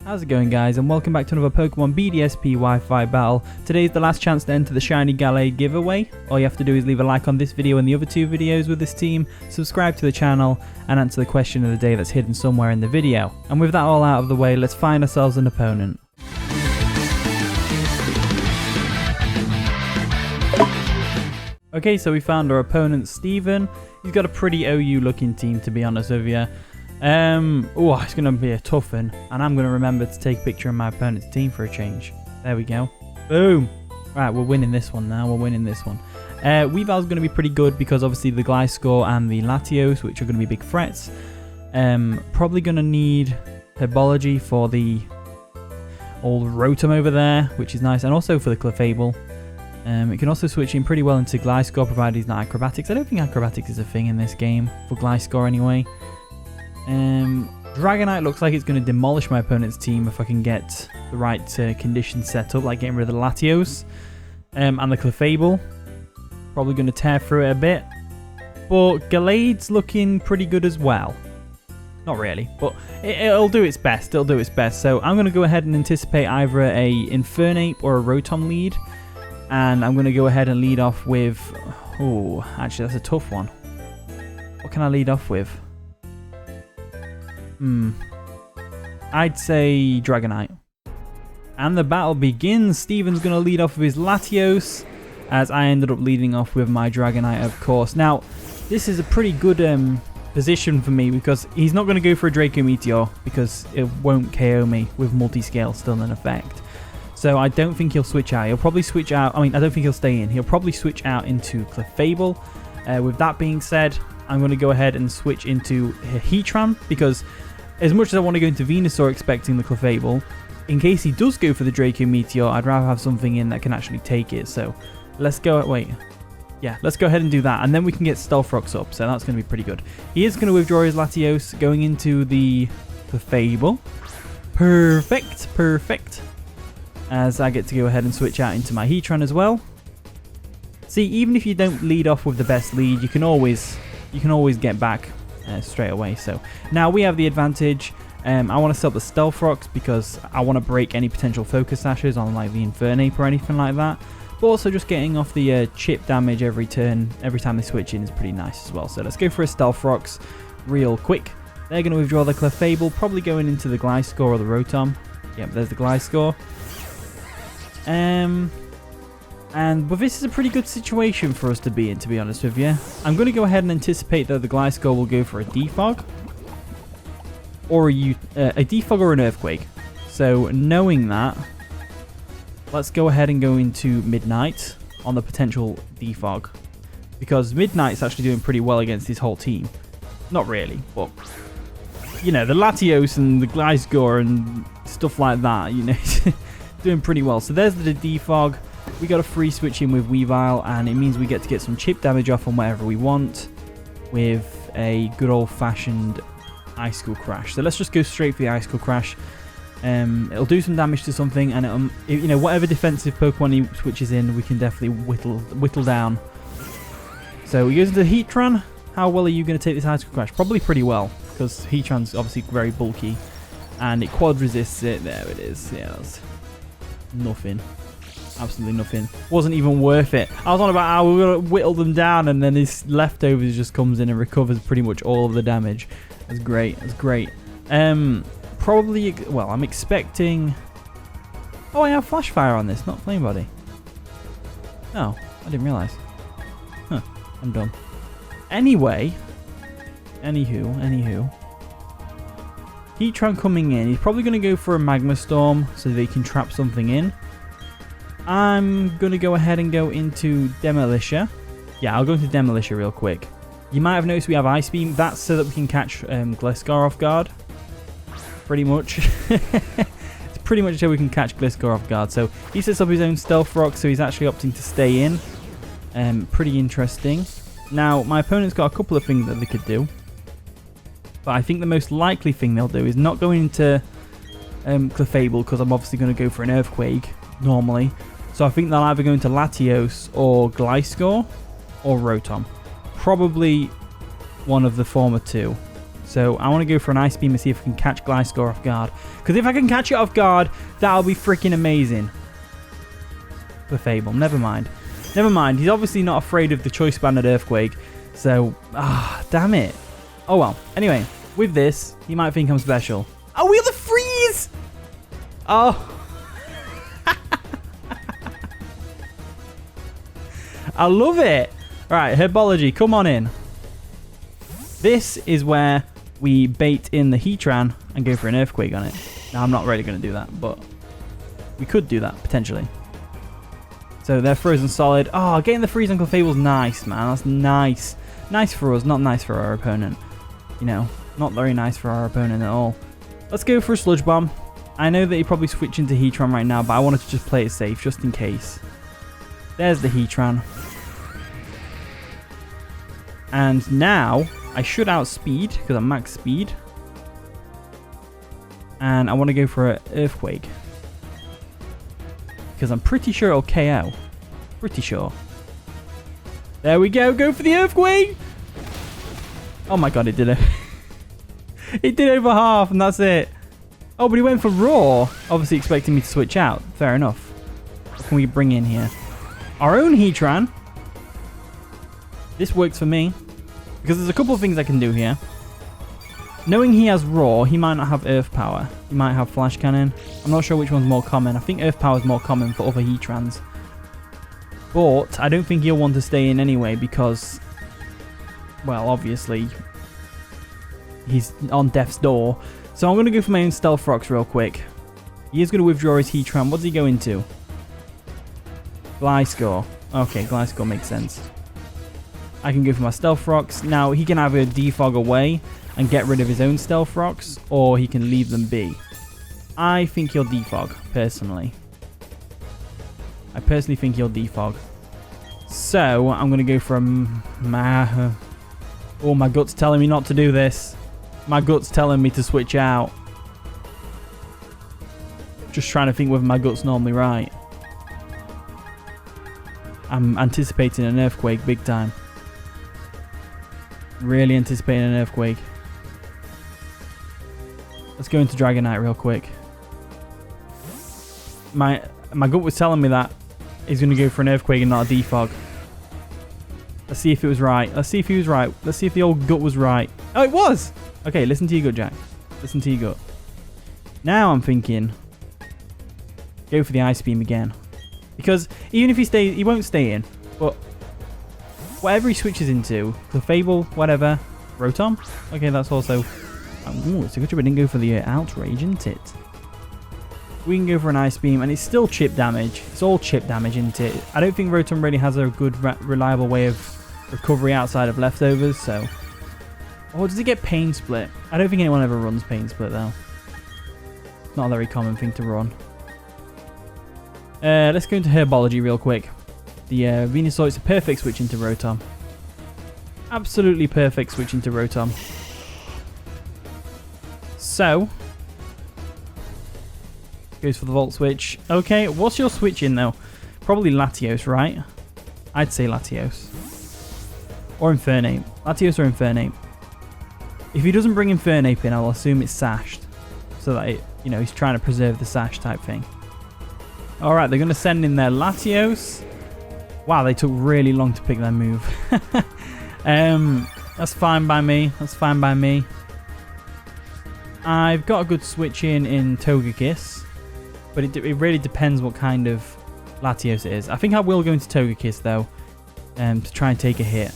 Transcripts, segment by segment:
How's it going, guys, and welcome back to another Pokemon BDSP Wi-Fi battle. Today is the last chance to enter the shiny Gallade giveaway. All you have to do is leave a like on this video and the other two videos with this team, subscribe to the channel, and answer the question of the day that's hidden somewhere in the video. And with that all out of the way, let's find ourselves an opponent. Okay, so we found our opponent, Steven. He's got a pretty OU looking team, to be honest with you. Oh, it's going to be a tough one, and I'm going to remember to take a picture of my opponent's team for a change. There we go. Boom. Right, we're winning this one now. We're winning this one. Weavile's going to be pretty good because obviously the Gliscor and the Latios, which are going to be big threats. Probably going to need Herbology for the old Rotom over there, which is nice, and also for the Clefable. It can also switch in pretty well into Gliscor, provided he's not Acrobatics. I don't think Acrobatics is a thing in this game, for Gliscor anyway. Dragonite looks like it's going to demolish my opponent's team if I can get the right conditions set up, like getting rid of the Latios and the Clefable. Probably going to tear through it a bit. But Gallade's looking pretty good as well. Not really, but it'll do its best. It'll do its best. So I'm going to go ahead and anticipate either a Infernape or a Rotom lead. And I'm going to go ahead and lead off with... Oh, actually that's a tough one. What can I lead off with? I'd say Dragonite. And the battle begins. Steven's going to lead off with his Latios, as I ended up leading off with my Dragonite, of course. Now, this is a pretty good position for me because he's not going to go for a Draco Meteor because it won't KO me with Multiscale still in effect. So I don't think he'll switch out. He'll probably switch out. I mean, I don't think he'll stay in. He'll probably switch out into Clefable. With that being said, I'm going to go ahead and switch into Heatran because as much as I want to go into Venusaur expecting the Clefable, in case he does go for the Draco Meteor, I'd rather have something in that can actually take it. So let's go. Wait. Yeah, let's go ahead and do that. And then we can get Stealth Rocks up. So that's going to be pretty good. He is going to withdraw his Latios going into the Clefable. Perfect. Perfect. As I get to go ahead and switch out into my Heatran as well. See, even if you don't lead off with the best lead, you can always get back straight away. So now we have the advantage. I want to set up the Stealth Rocks because I want to break any potential Focus Sashes on like the Infernape or anything like that. But also just getting off the chip damage every turn, every time they switch in is pretty nice as well. So let's go for a Stealth Rocks real quick. They're going to withdraw the Clefable, probably going into the Gliscor or the Rotom. Yep, there's the Gliscor. But this is a pretty good situation for us to be in, to be honest with you. I'm going to go ahead and anticipate that the Gliscor will go for a Defog. Or a Defog or an Earthquake. So, knowing that, let's go ahead and go into Midnight on the potential Defog. Because Midnight's actually doing pretty well against his whole team. Not really, but... You know, the Latios and the Gliscor and stuff like that, you know, doing pretty well. So there's the Defog. We got a free switch in with Weavile, and it means we get to get some chip damage off on whatever we want with a good old-fashioned Icicle Crash. So let's just go straight for the Icicle Crash. It'll do some damage to something, and you know, whatever defensive Pokemon he switches in, we can definitely whittle down. So he goes into Heatran. How well are you going to take this Icicle Crash? Probably pretty well, because Heatran's obviously very bulky, and it quad resists it. There it is. Yeah, that's nothing. Absolutely nothing. Wasn't even worth it. I was on about how we're going to whittle them down, and then his leftovers just comes in and recovers pretty much all of the damage. That's great. That's great. Probably, well, I'm expecting... Oh, I have Flash Fire on this, not Flame Body. Oh, I didn't realise. Huh, I'm dumb. Anyway, anywho. Heatran coming in. He's probably going to go for a Magma Storm so they can trap something in. I'm going to go ahead and go into Demolisher. Yeah, I'll go into Demolisher real quick. You might have noticed we have Ice Beam. That's so that we can catch Gliscor off guard. Pretty much. It's pretty much so we can catch Gliscor off guard. So he sets up his own Stealth Rock, so he's actually opting to stay in. Pretty interesting. Now, my opponent's got a couple of things that they could do. But I think the most likely thing they'll do is not going into Clefable, because I'm obviously going to go for an Earthquake normally. So I think they'll either go into Latios or Gliscor or Rotom. Probably one of the former two. So I want to go for an Ice Beam and see if I can catch Gliscor off guard. Because if I can catch it off guard, that'll be freaking amazing. For Fable. Never mind. Never mind. He's obviously not afraid of the Choice Banded Earthquake. So, damn it. Oh well. Anyway, with this, he might think I'm special. Oh, we got the freeze! Oh. I love it. All right, Herbology, come on in. This is where we bait in the Heatran and go for an Earthquake on it. Now, I'm not really going to do that, but we could do that, potentially. So they're frozen solid. Oh, getting the freeze on Clefable's nice, man. That's nice. Nice for us, not nice for our opponent. You know, not very nice for our opponent at all. Let's go for a Sludge Bomb. I know that he probably switched into Heatran right now, but I wanted to just play it safe, just in case. There's the Heatran. And now, I should outspeed, because I'm max speed. And I want to go for an Earthquake. Because I'm pretty sure it'll KO. Pretty sure. There we go. Go for the Earthquake. Oh my god, it did it. It did over half, and that's it. Oh, but he went for Raw. Obviously expecting me to switch out. Fair enough. What can we bring in here? Our own Heatran. This works for me. Because there's a couple of things I can do here. Knowing he has Raw, he might not have Earth Power. He might have Flash Cannon. I'm not sure which one's more common. I think Earth Power is more common for other Heatrans. But I don't think he'll want to stay in anyway because, well, obviously, he's on death's door. So I'm going to go for my own Stealth Rocks real quick. He is going to withdraw his Heatran. What does he go into? Gliscor. Okay, Gliscor makes sense. I can go for my Stealth Rocks. Now, he can either defog away and get rid of his own Stealth Rocks, or he can leave them be. I think he'll defog, personally. I personally think he'll defog. So, I'm going to go for a... Oh, my gut's telling me not to do this. My gut's telling me to switch out. Just trying to think whether my gut's normally right. I'm anticipating an Earthquake big time. Really anticipating an Earthquake. Let's go into Dragonite real quick. My gut was telling me that he's going to go for an Earthquake and not a defog. Let's see if it was right. Let's see if he was right. Let's see if the old gut was right. Oh, it was! Okay, listen to your gut, Jack. Listen to your gut. Now I'm thinking, go for the Ice Beam again. Because even if he stays, he won't stay in. But whatever he switches into, Clefable, whatever, Rotom. Okay, that's also... Ooh, it's a good job I didn't go for the Outrage, isn't it? We can go for an Ice Beam, and it's still chip damage. It's all chip damage, isn't it? I don't think Rotom really has a good, reliable way of recovery outside of leftovers, so... Oh, does he get Pain Split? I don't think anyone ever runs Pain Split, though. Not a very common thing to run. Let's go into Herbology real quick. The Venusaur is a perfect switch into Rotom. Absolutely perfect switch into Rotom. So, goes for the Volt Switch. Okay, what's your switch in though? Probably Latios, right? I'd say Latios. Or Infernape. Latios or Infernape. If he doesn't bring Infernape in, I'll assume it's Sashed. So that, you know, he's trying to preserve the Sash type thing. Alright, they're going to send in their Latios. Wow, they took really long to pick their move. That's fine by me. That's fine by me. I've got a good switch in Togekiss, but it really depends what kind of Latios it is. I think I will go into Togekiss though, to try and take a hit.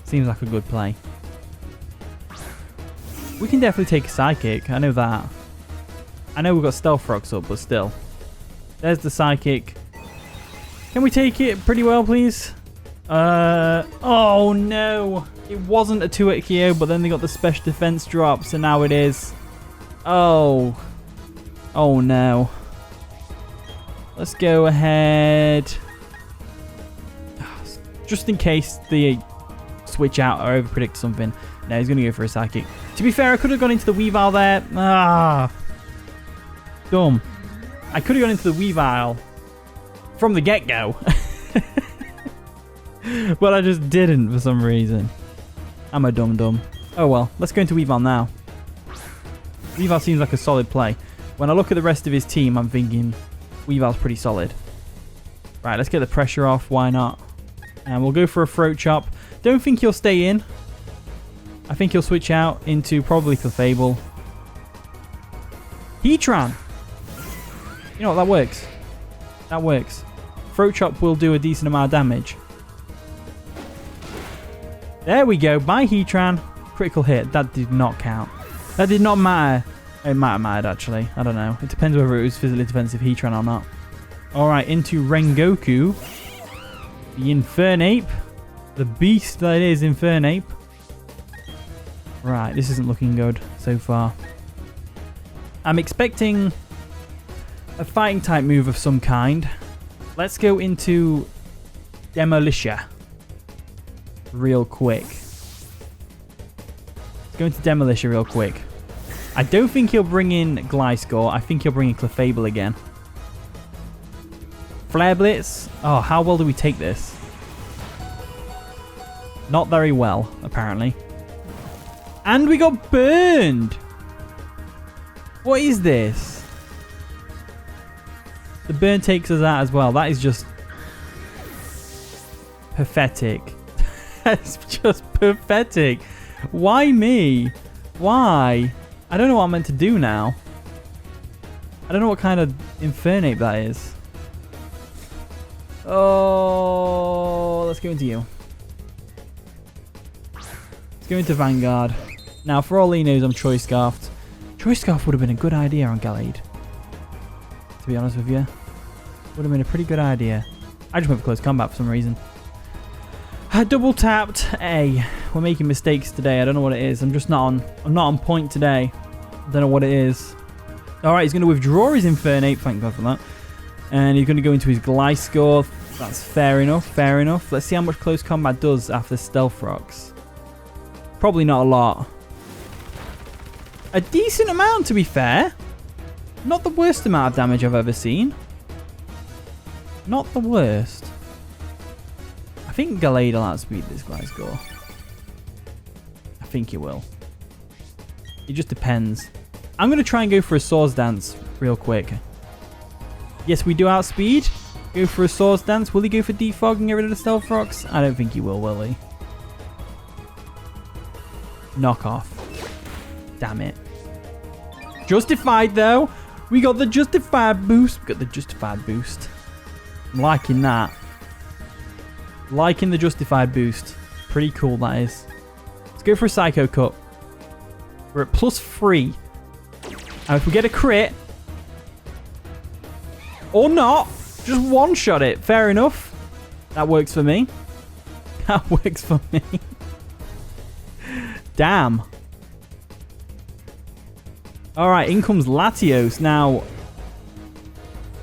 Seems like a good play. We can definitely take a Psychic, I know that. I know we've got Stealth Rocks up, but still. There's the Psychic. Can we take it pretty well, please? Oh no! It wasn't a 2-hit KO, but then they got the Special Defense drop, so now it is. Oh. Oh no. Let's go ahead. Just in case they switch out or overpredict something. No, he's going to go for a Psychic. To be fair, I could have gone into the Weavile there. Ah. Dumb. I could have gone into the Weavile from the get-go. But I just didn't for some reason. I'm a dum-dum. Oh well, let's go into Weavile now. Weavile seems like a solid play. When I look at the rest of his team, I'm thinking Weavile's pretty solid. Right, let's get the pressure off. Why not? And we'll go for a throat chop. Don't think he'll stay in. I think he'll switch out into probably Clefable. Heatran! You know what, that works. That works. Throat chop will do a decent amount of damage. There we go. Bye, Heatran. Critical hit. That did not count. That did not matter. It might have mattered, actually. I don't know. It depends whether it was physically defensive Heatran or not. Alright, into Rengoku. The Infernape. The beast that is Infernape. Right, this isn't looking good so far. I'm expecting a fighting type move of some kind. Let's go into Demolisher real quick. Let's go into Demolisher real quick. I don't think he'll bring in Gliscor. I think he'll bring in Clefable again. Flare Blitz. Oh, how well do we take this? Not very well, apparently. And we got burned. What is this? The burn takes us out as well. That is just pathetic. That's just pathetic. Why me? Why? I don't know what I'm meant to do now. I don't know what kind of Infernape that is. Oh, let's go into you. Let's go into Vanguard. Now, for all he knows, I'm Choice Scarfed. Choice Scarf would have been a good idea on Gallade. To be honest with you. Would have been a pretty good idea. I just went for close combat for some reason. I double tapped A. We're making mistakes today. I don't know what it is. I'm not on point today. I don't know what it is. Alright, he's going to withdraw his Infernape. Thank God for that. And he's going to go into his Gliscor. That's fair enough. Fair enough. Let's see how much close combat does after Stealth Rocks. Probably not a lot. A decent amount, to be fair. Not the worst amount of damage I've ever seen. Not the worst. I think Gallade will outspeed this Gliscor. I think it will. It just depends. I'm going to try and go for a Swords Dance real quick. Yes, we do outspeed. Go for a Swords Dance. Will he go for Defog and get rid of the Stealth Rocks? I don't think he will he? Knock off. Damn it. Justified, though. We got the Justified boost. We got the Justified boost. I'm liking that. Liking the Justified boost. Pretty cool, that is. Let's go for a Psycho Cut. We're at +3. And if we get a crit... or not, just one-shot it. Fair enough. That works for me. That works for me. Damn. Alright, in comes Latios. Now,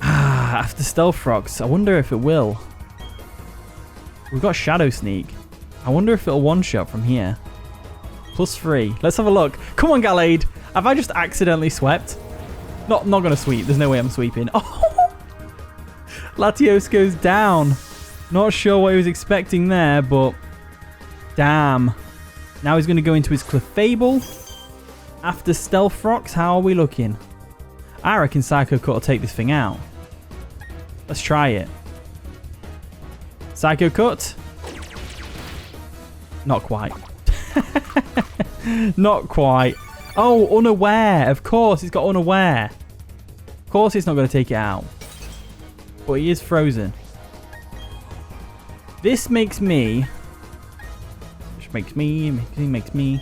after Stealth Rocks, I wonder if it will. We've got Shadow Sneak. I wonder if it'll one-shot from here. +3. Let's have a look. Come on, Gallade. Have I just accidentally swept? Not going to sweep. There's no way I'm sweeping. Oh! Latios goes down. Not sure what he was expecting there, but... damn. Now he's going to go into his Clefable. After Stealth Rocks, how are we looking? I reckon Psycho Cut will take this thing out. Let's try it. Psycho Cut. Not quite. Not quite. Oh, Unaware. Of course, it's got Unaware. Of course it's not going to take it out. But he is frozen. This makes me... which makes me...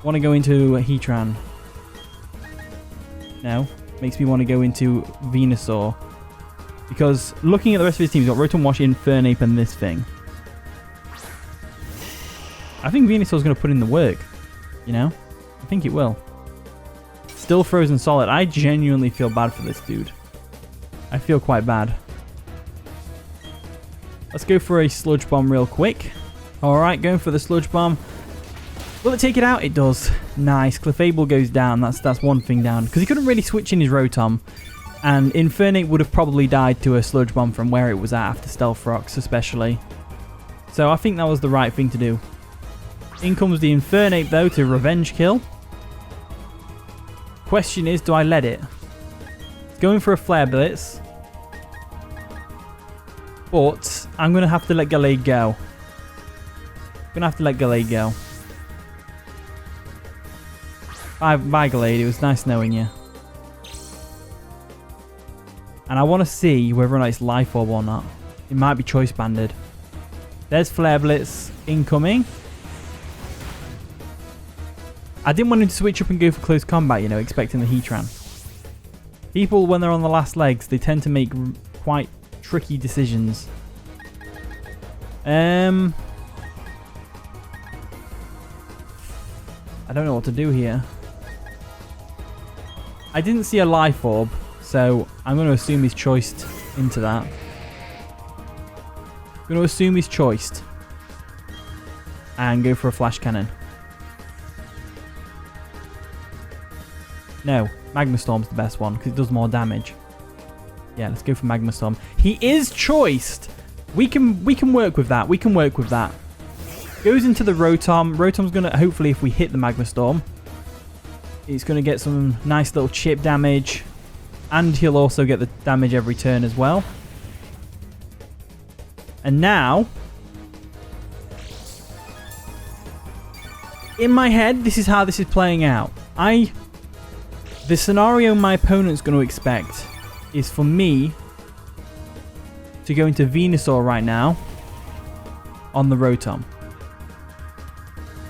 want to go into Heatran. No. Makes me want to go into Venusaur. Because looking at the rest of his team, he's got Rotom Wash, Infernape, and this thing. I think Venusaur's going to put in the work. You know? I think it will. Still frozen solid. I genuinely feel bad for this dude. I feel quite bad. Let's go for a Sludge Bomb real quick. Alright, going for the Sludge Bomb. Will it take it out? It does. Nice. Clefable goes down. That's one thing down. Because he couldn't really switch in his Rotom. And Infernape would have probably died to a Sludge Bomb from where it was at after Stealth Rocks, especially. So I think that was the right thing to do. In comes the Infernape, though, to revenge kill. Question is, do I let it? It's going for a Flare Blitz. But I'm going to have to let Gallade go. Bye, Gallade. It was nice knowing you. And I want to see whether or not it's Life Orb or not. It might be Choice Banded. There's Flare Blitz incoming. I didn't want him to switch up and go for close combat, you know, expecting the Heatran. People, when they're on the last legs, they tend to make quite tricky decisions. I don't know what to do here. I didn't see a Life Orb, so I'm going to assume he's choiced into that. I'm going to assume he's choiced. And go for a Flash Cannon. No, Magma Storm's the best one because it does more damage. Yeah, let's go for Magma Storm. He is choiced. We can work with that. Goes into the Rotom. Rotom's going to, hopefully if we hit the Magma Storm, it's going to get some nice little chip damage. And he'll also get the damage every turn as well. And now, in my head, this is how this is playing out. The scenario my opponent's going to expect is for me to go into Venusaur right now on the Rotom.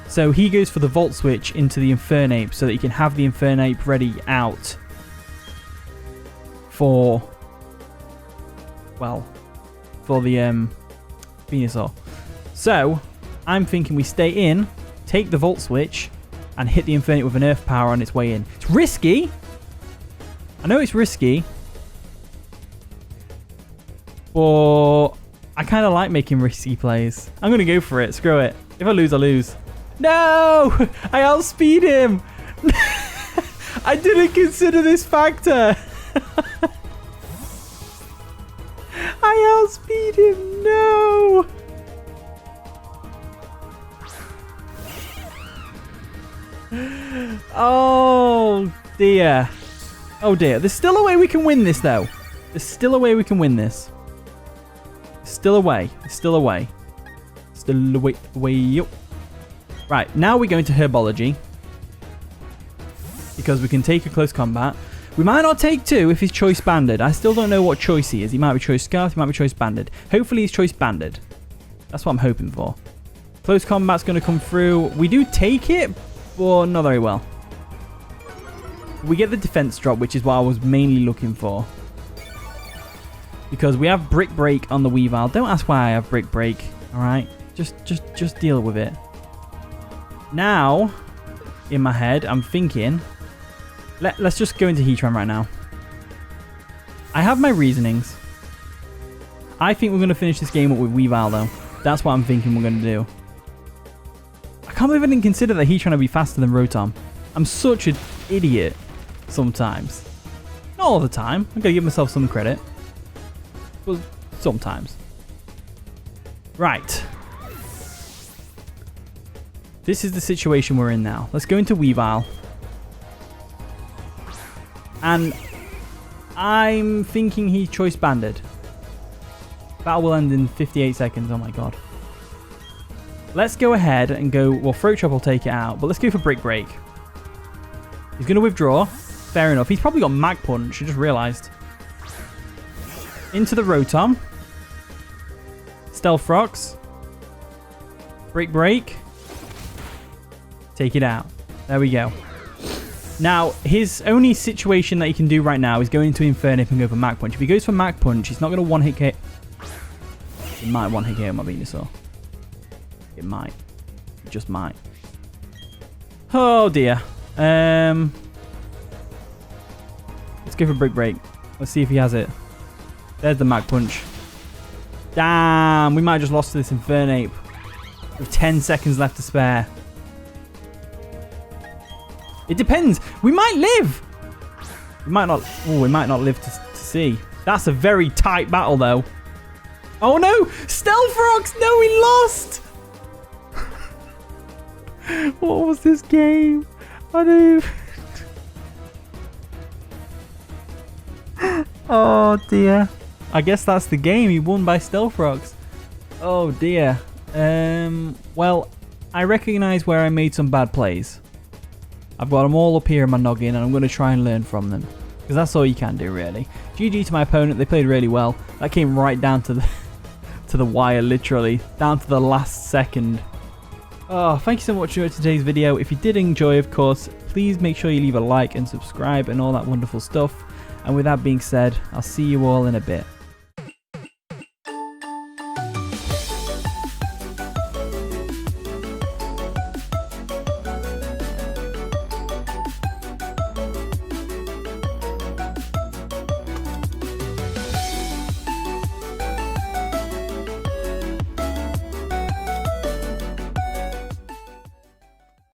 So he goes for the Volt Switch into the Infernape so that he can have the Infernape ready out for the Venusaur. So I'm thinking we stay in, take the Volt Switch, and hit the Infernape with an Earth Power on its way in. It's risky. I know it's risky. But I kind of like making risky plays. I'm going to go for it. Screw it. If I lose, I lose. No! I outspeed him! I didn't consider this factor. I outspeed him. No! Oh dear. Oh dear. There's still a way we can win this though. There's still a way we can win this. Still a way. Still a way. Still a way. Right. Now we're going to Herbology. Because we can take a close combat. We might not take two if he's choice banded. I still don't know what choice he is. He might be choice scarf. He might be choice banded. Hopefully he's choice banded. That's what I'm hoping for. Close combat's going to come through. We do take it. But not very well. We get the defense drop, which is what I was mainly looking for. Because we have Brick Break on the Weavile. Don't ask why I have Brick Break. Alright? Just deal with it. Now, in my head, I'm thinking... Let's just go into Heatran right now. I have my reasonings. I think we're going to finish this game up with Weavile, though. That's what I'm thinking we're going to do. I can't believe I didn't consider that Heatran would be faster than Rotom. I'm such an idiot sometimes. Not all the time. I'm going to give myself some credit. But sometimes. Right. This is the situation we're in now. Let's go into Weavile. And I'm thinking he's choice banded. Battle will end in 58 seconds. Oh my god. Let's go ahead and go... Well, Throat Chop will take it out. But let's go for Brick Break. He's going to withdraw. Fair enough. He's probably got Mag Punch. I just realised. Into the Rotom. Stealth Rocks. Brick Break. Take it out. There we go. Now, his only situation that he can do right now is go into Infernape and go for Mag Punch. If he goes for Mag Punch, he's not going to one-hit KO. He might one-hit KO my Venusaur. It might. It just might. Oh, dear. Let's go for Brick Break. Let's see if he has it. There's the Mag Punch. Damn, we might have just lost to this Infernape. With 10 seconds left to spare. It depends. We might live. We might not. Oh, we might not live to see. That's a very tight battle, though. Oh, no. Stealth Rocks. No, we lost. What was this game? I don't even... Oh dear. I guess that's the game. He won by Stealth Rocks. Oh dear. Well, I recognise where I made some bad plays. I've got them all up here in my noggin and I'm going to try and learn from them. Because that's all you can do, really. GG to my opponent. They played really well. That came right down to the to the wire, literally. Down to the last second. Oh, thank you so much for today's video. If you did enjoy, of course, please make sure you leave a like and subscribe and all that wonderful stuff. And with that being said, I'll see you all in a bit.